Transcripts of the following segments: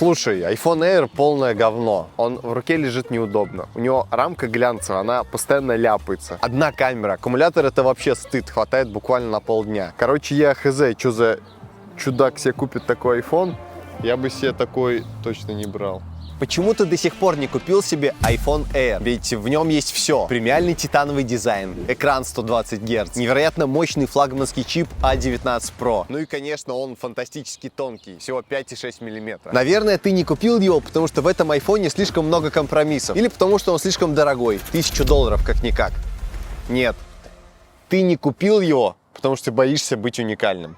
Слушай, iPhone Air полное говно. Он в руке лежит неудобно. У него рамка глянцевая, она постоянно ляпается. Одна камера. Аккумулятор — это вообще стыд. Хватает буквально на полдня. Короче, я хз, что за чудак себе купит такой iPhone. Я бы себе такой точно не брал. Почему ты до сих пор не купил себе iPhone Air? Ведь в нем есть все. Премиальный титановый дизайн, экран 120 Гц, невероятно мощный флагманский чип A19 Pro. Ну и, конечно, он фантастически тонкий, всего 5,6 мм. Наверное, ты не купил его, потому что в этом айфоне слишком много компромиссов. Или потому что он слишком дорогой, $1000 как-никак. Нет, ты не купил его, потому что боишься быть уникальным.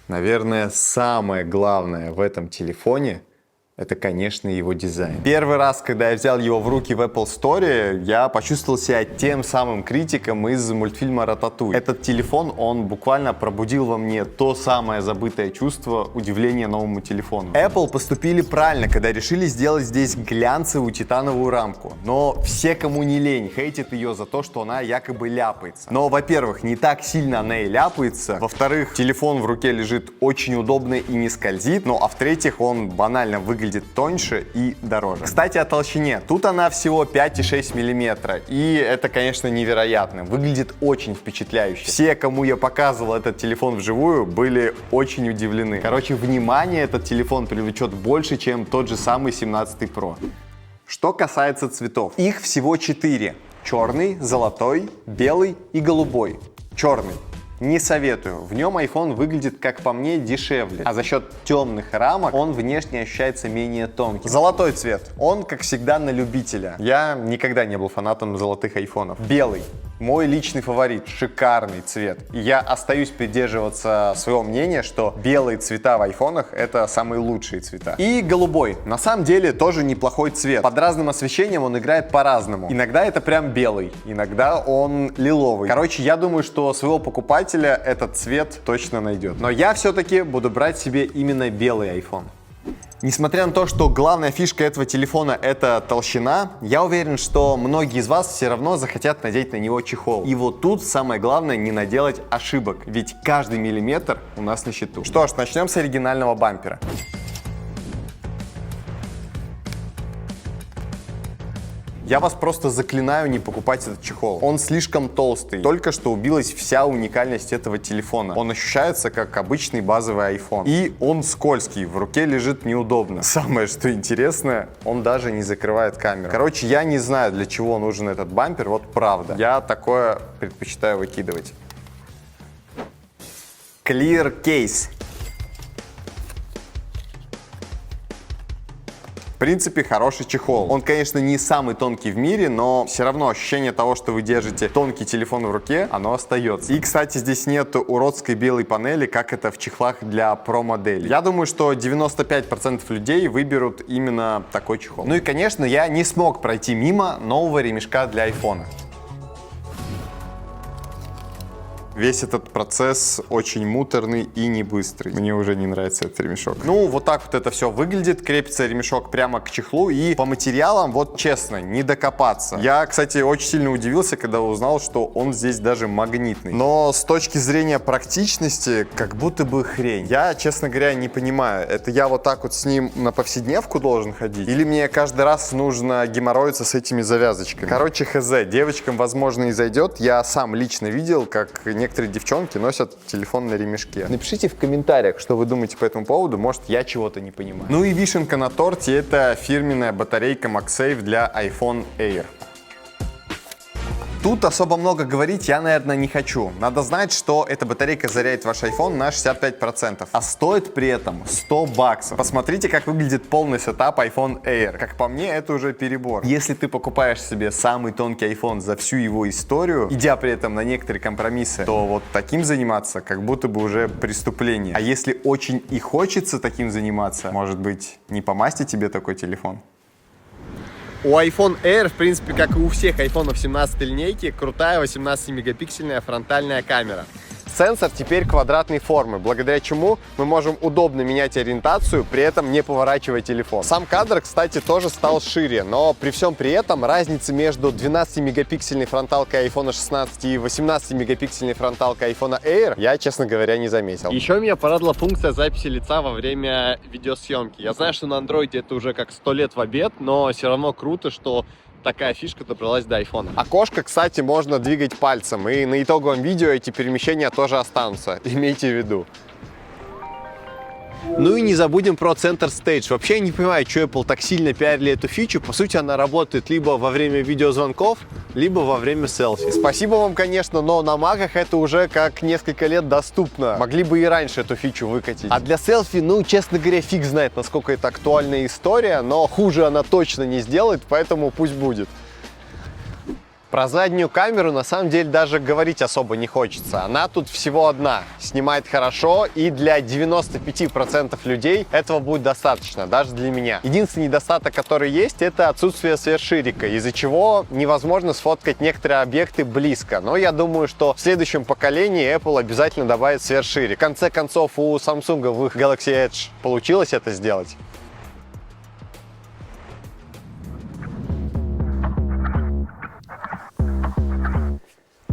Наверное, самое главное в этом телефоне — это, конечно, его дизайн. Первый раз, когда я взял его в руки в Apple Store, я почувствовал себя тем самым критиком из мультфильма «Рататуй». Этот телефон, он буквально пробудил во мне то самое забытое чувство удивления новому телефону. Apple поступили правильно, когда решили сделать здесь глянцевую титановую рамку. Но все, кому не лень, хейтят ее за то, что она якобы ляпается. Но, во-первых, не так сильно она и ляпается. Во-вторых, телефон в руке лежит очень удобно и не скользит. Ну, а в-третьих, он банально выглядит тоньше и дороже. Кстати, о толщине. Тут она всего 5,6 мм. И это, конечно, невероятно. Выглядит очень впечатляюще. Все, кому я показывал этот телефон вживую, были очень удивлены. Короче, внимание этот телефон привлечет больше, чем тот же самый 17 Pro. Что касается цветов. Их всего 4. Черный, золотой, белый и голубой. Черный. Не советую. В нем iPhone выглядит, как по мне, дешевле. А за счет темных рамок он внешне ощущается менее тонким. Золотой цвет. Он, как всегда, на любителя. Я никогда не был фанатом золотых айфонов. Белый. Мой личный фаворит. Шикарный цвет. И я остаюсь придерживаться своего мнения, что белые цвета в айфонах — это самые лучшие цвета. И голубой. На самом деле тоже неплохой цвет. Под разным освещением он играет по-разному. Иногда это прям белый, иногда он лиловый. Короче, я думаю, что своего покупателя этот цвет точно найдет. Но я все-таки буду брать себе именно белый iPhone. Несмотря на то, что главная фишка этого телефона — это толщина, я уверен, что многие из вас все равно захотят надеть на него чехол. И вот тут самое главное — не наделать ошибок, ведь каждый миллиметр у нас на счету. Что ж, начнем с оригинального бампера. Я вас просто заклинаю не покупать этот чехол. Он слишком толстый. Только что убилась вся уникальность этого телефона. Он ощущается как обычный базовый iPhone. И он скользкий, в руке лежит неудобно. Самое, что интересное, он даже не закрывает камеру. Короче, я не знаю, для чего нужен этот бампер, вот правда. Я такое предпочитаю выкидывать. Clear Case. В принципе, хороший чехол. Он, конечно, не самый тонкий в мире, но все равно ощущение того, что вы держите тонкий телефон в руке, оно остается. И, кстати, здесь нет уродской белой панели, как это в чехлах для Pro-моделей. Я думаю, что 95% людей выберут именно такой чехол. Ну и, конечно, я не смог пройти мимо нового ремешка для iPhone. Весь этот процесс очень муторный и не быстрый. Мне уже не нравится этот ремешок. Ну, вот так вот это все выглядит. Крепится ремешок прямо к чехлу. И по материалам, вот честно, не докопаться. Я, кстати, очень сильно удивился, когда узнал, что он здесь даже магнитный. Но с точки зрения практичности, как будто бы хрень. Я, честно говоря, не понимаю. Это я вот так вот с ним на повседневку должен ходить? Или мне каждый раз нужно геморроиться с этими завязочками? Короче, хз. Девочкам, возможно, и зайдет. Я сам лично видел, как некоторые девчонки носят телефон на ремешке. Напишите в комментариях, что вы думаете по этому поводу, может, я чего-то не понимаю. Ну и вишенка на торте — это фирменная батарейка MagSafe для iPhone Air. Тут особо много говорить я, наверное, не хочу. Надо знать, что эта батарейка заряжает ваш iPhone на 65%, а стоит при этом $100. Посмотрите, как выглядит полный сетап iPhone Air. Как по мне, это уже перебор. Если ты покупаешь себе самый тонкий iPhone за всю его историю, идя при этом на некоторые компромиссы, то вот таким заниматься как будто бы уже преступление. А если очень и хочется таким заниматься, может быть, не по масти тебе такой телефон? У iPhone Air, в принципе, как и у всех айфонов 17 линейки, крутая 18-мегапиксельная фронтальная камера. Сенсор теперь квадратной формы, благодаря чему мы можем удобно менять ориентацию, при этом не поворачивая телефон. Сам кадр, кстати, тоже стал шире, но при всем при этом разницы между 12-мегапиксельной фронталкой iPhone 16 и 18-мегапиксельной фронталкой iPhone Air я, честно говоря, не заметил. Еще меня порадовала функция записи лица во время видеосъемки. Я знаю, что на андроиде это уже как 100 лет в обед, но все равно круто, что такая фишка добралась до айфона. Окошко, кстати, можно двигать пальцем, и на итоговом видео эти перемещения тоже останутся, имейте в виду. Ну и не забудем про Center Stage. Вообще я не понимаю, что Apple так сильно пиарили эту фичу. По сути, она работает либо во время видеозвонков, либо во время селфи. Спасибо вам, конечно, но на маках это уже как несколько лет доступно. Могли бы и раньше эту фичу выкатить. А для селфи, ну, честно говоря, фиг знает, насколько это актуальная история, но хуже она точно не сделает, поэтому пусть будет. Про заднюю камеру на самом деле даже говорить особо не хочется. Она тут всего одна. Снимает хорошо, и для 95% людей этого будет достаточно, даже для меня. Единственный недостаток, который есть, это отсутствие сверхширика, из-за чего невозможно сфоткать некоторые объекты близко. Но я думаю, что в следующем поколении Apple обязательно добавит сверхширик. В конце концов, у Samsung в их Galaxy Edge получилось это сделать.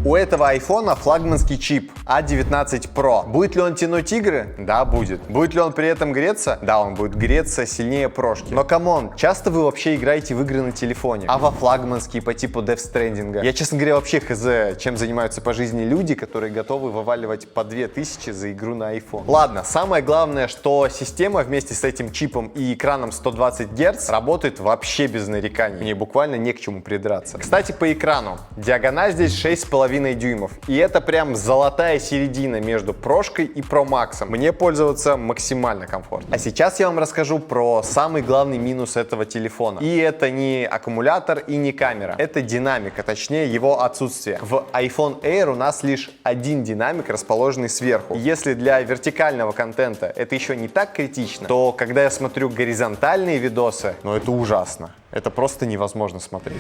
У этого айфона флагманский чип A19 Pro. Будет ли он тянуть игры? Да, будет. Будет ли он при этом греться? Да, он будет греться сильнее прошки. Но камон, часто вы вообще играете в игры на телефоне? А во флагманские по типу Death Stranding? Я, честно говоря, вообще хз, чем занимаются по жизни люди, которые готовы вываливать по 2000 за игру на iPhone. Ладно, самое главное, что система вместе с этим чипом и экраном 120 Гц работает вообще без нареканий. Мне буквально не к чему придраться. Кстати, по экрану. Диагональ здесь 6,5 дюймов. И это прям золотая середина между прошкой и Pro Max. Мне пользоваться максимально комфортно. А сейчас я вам расскажу про самый главный минус этого телефона. И это не аккумулятор и не камера. Это динамик, а точнее его отсутствие. В iPhone Air у нас лишь один динамик, расположенный сверху. И если для вертикального контента это еще не так критично, то когда я смотрю горизонтальные видосы, ну это ужасно. Это просто невозможно смотреть.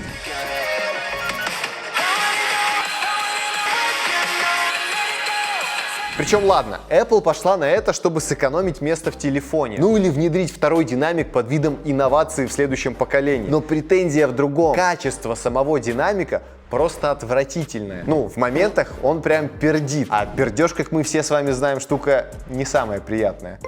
Причем, ладно, Apple пошла на это, чтобы сэкономить место в телефоне. Ну или внедрить второй динамик под видом инновации в следующем поколении. Но претензия в другом. Качество самого динамика просто отвратительное. Ну, в моментах он прям пердит. А пердеж, как мы все с вами знаем, штука не самая приятная.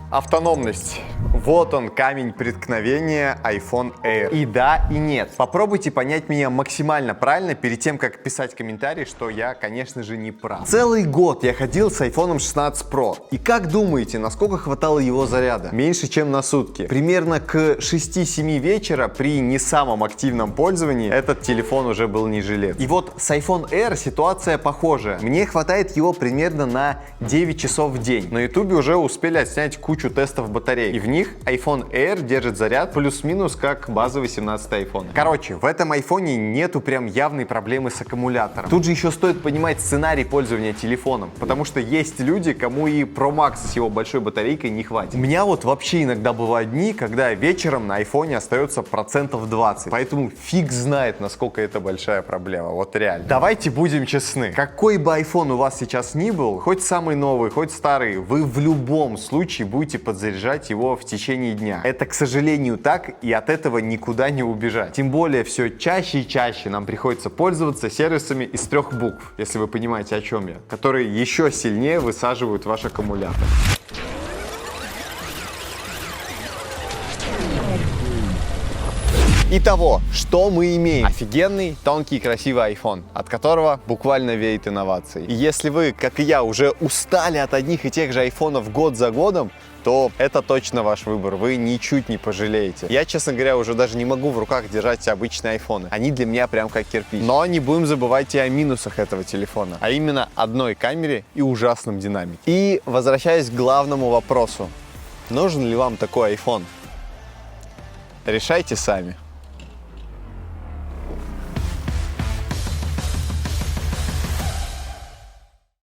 Автономность. Вот он, камень преткновения iPhone Air. И да, и нет. Попробуйте понять меня максимально правильно перед тем, как писать комментарий, что я, конечно же, не прав. Целый год я ходил с iPhone 16 Pro. И как думаете, насколько хватало его заряда? Меньше, чем на сутки. Примерно к 6-7 вечера при не самом активном пользовании этот телефон уже был не жилец. И вот с iPhone Air ситуация похожая. Мне хватает его примерно на 9 часов в день. На YouTube уже успели отснять кучу тестов батареи. И в них iPhone Air держит заряд плюс-минус как базовый 17 iPhone. Короче, в этом айфоне нету прям явной проблемы с аккумулятором. Тут же еще стоит понимать сценарий пользования телефоном, потому что есть люди, кому и Pro Max с его большой батарейкой не хватит. У меня вот вообще иногда бывают дни, когда вечером на айфоне остается 20%, поэтому фиг знает, насколько это большая проблема, вот реально. Давайте будем честны, какой бы iPhone у вас сейчас ни был, хоть самый новый, хоть старый, вы в любом случае будете подзаряжать его в течение дня. Это, к сожалению, так, и от этого никуда не убежать. Тем более, все чаще и чаще нам приходится пользоваться сервисами из 3 букв, если вы понимаете, о чем я, которые еще сильнее высаживают ваш аккумулятор. Итого, что мы имеем? Офигенный, тонкий, красивый iPhone, от которого буквально веет инновацией. И если вы, как и я, уже устали от одних и тех же айфонов год за годом, то это точно ваш выбор, вы ничуть не пожалеете. Я, честно говоря, уже даже не могу в руках держать обычные айфоны. Они для меня прям как кирпич. Но не будем забывать и о минусах этого телефона, а именно одной камере и ужасном динамике. И возвращаясь к главному вопросу, нужен ли вам такой iPhone? Решайте сами.